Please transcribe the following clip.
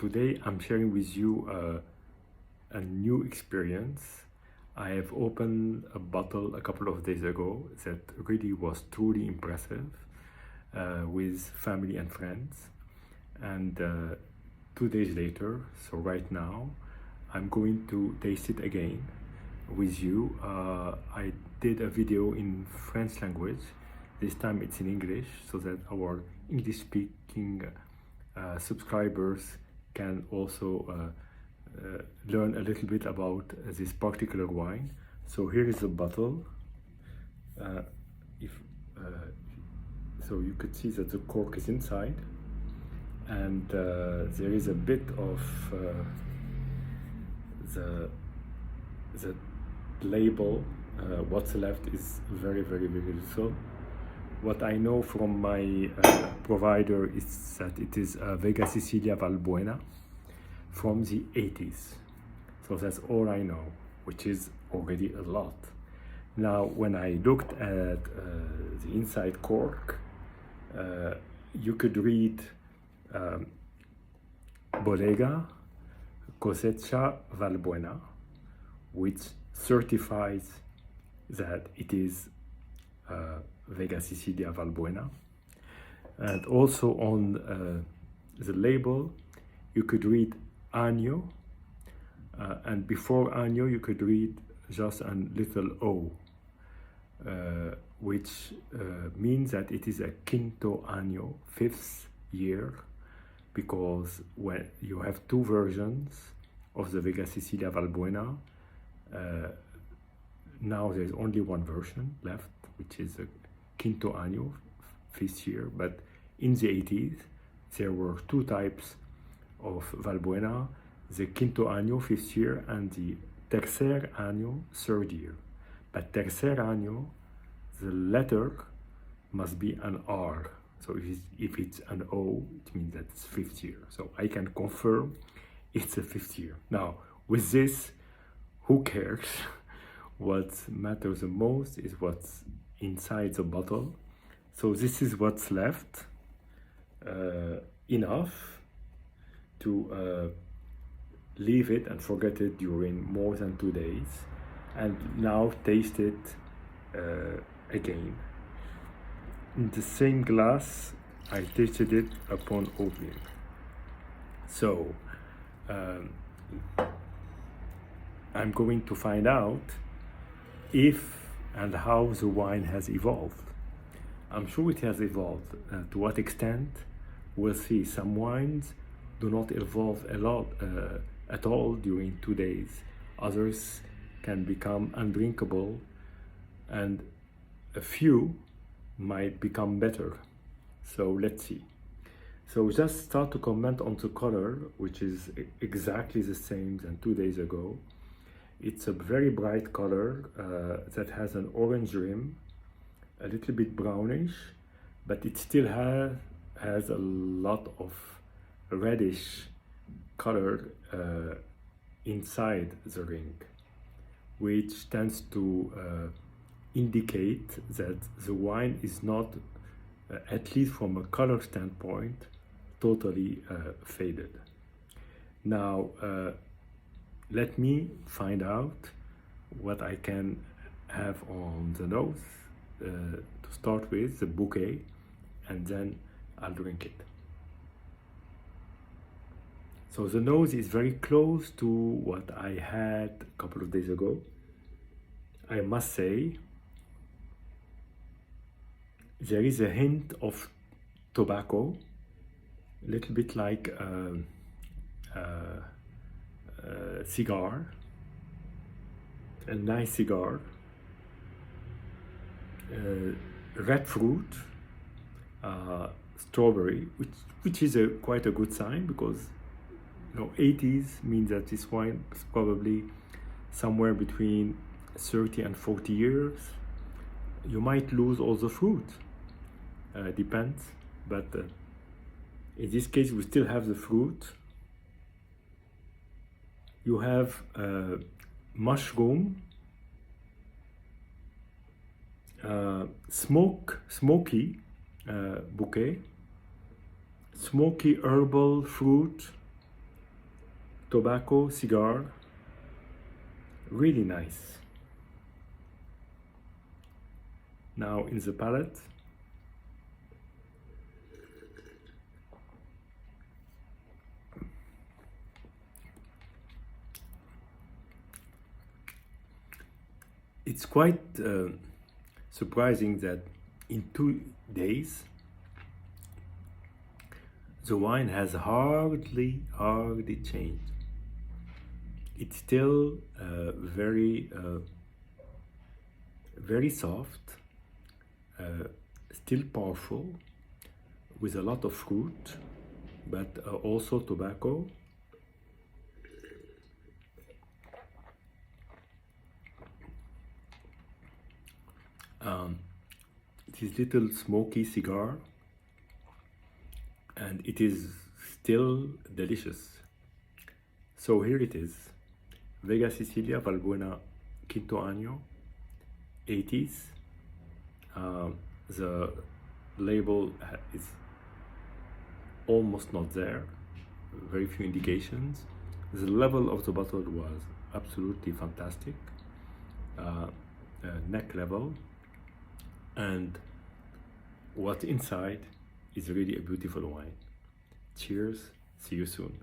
Today I'm sharing with you a new experience. I have opened a bottle a couple of days ago that really was truly impressive with family and friends. And 2 days later, so right now, I'm going to taste it again with you. I did a video in French language. This time it's in English so that our English speaking subscribers can also learn a little bit about this particular wine. So here is the bottle. If so you could see that the cork is inside, and there is a bit of the label. What's left is very little. What I know from my provider is that it is Vega Sicilia Valbuena from the 80s. So that's all I know, which is already a lot. Now, when I looked at the inside cork, you could read Vega Sicilia Valbuena, which certifies that it is Vega Sicilia Valbuena. And also on the label you could read Agno, and before Agno you could read just a little O, which means that it is a Quinto Año, 5th year, because when you have two versions of the Vega Sicilia Valbuena, now there's only one version left, which is a Quinto Año, 5th year. But in the 80s there were two types of Valbuena: the Quinto Año, 5th year, and the Tercer Año, 3rd year. But Tercer Año, the letter must be an R. So if it's an O, it means that it's 5th year. So I can confirm it's a 5th year. Now, with this, who cares? What matters the most is what's inside the bottle. So this is what's left, enough to leave it and forget it during more than 2 days, and now taste it again. In the same glass I tasted it upon opening. So I'm going to find out if and how the wine has evolved. I'm sure it has evolved. To what extent, we'll see. Some wines do not evolve a lot at all during 2 days. Others can become undrinkable, and a few might become better. So let's see. So just start to comment on the color, which is exactly the same than 2 days ago. It's a very bright color that has an orange rim, a little bit brownish, but it still has a lot of reddish color inside the ring, which tends to indicate that the wine is not, at least from a color standpoint, totally faded. Now, let me find out what I can have on the nose. To start with, the bouquet, and then I'll drink it. So the nose is very close to what I had a couple of days ago. I must say, there is a hint of tobacco, a little bit like cigar, a nice cigar, red fruit, strawberry, which is quite a good sign, because 80s means that this wine is probably somewhere between 30 and 40 years. You might lose all the fruit, depends, but in this case we still have the fruit. You have mushroom, smoky bouquet, smoky herbal fruit, tobacco, cigar, really nice. Now in the palate, it's quite surprising that in 2 days the wine has hardly changed. It's still very soft, still powerful, with a lot of fruit, but also tobacco. This little smoky cigar, and it is still delicious. So here it is, Vega Sicilia Valbuena Quinto Año, 80s. The label is almost not there, very few indications. The level of the bottle was absolutely fantastic, neck level, and what's inside is really a beautiful wine. Cheers, see you soon.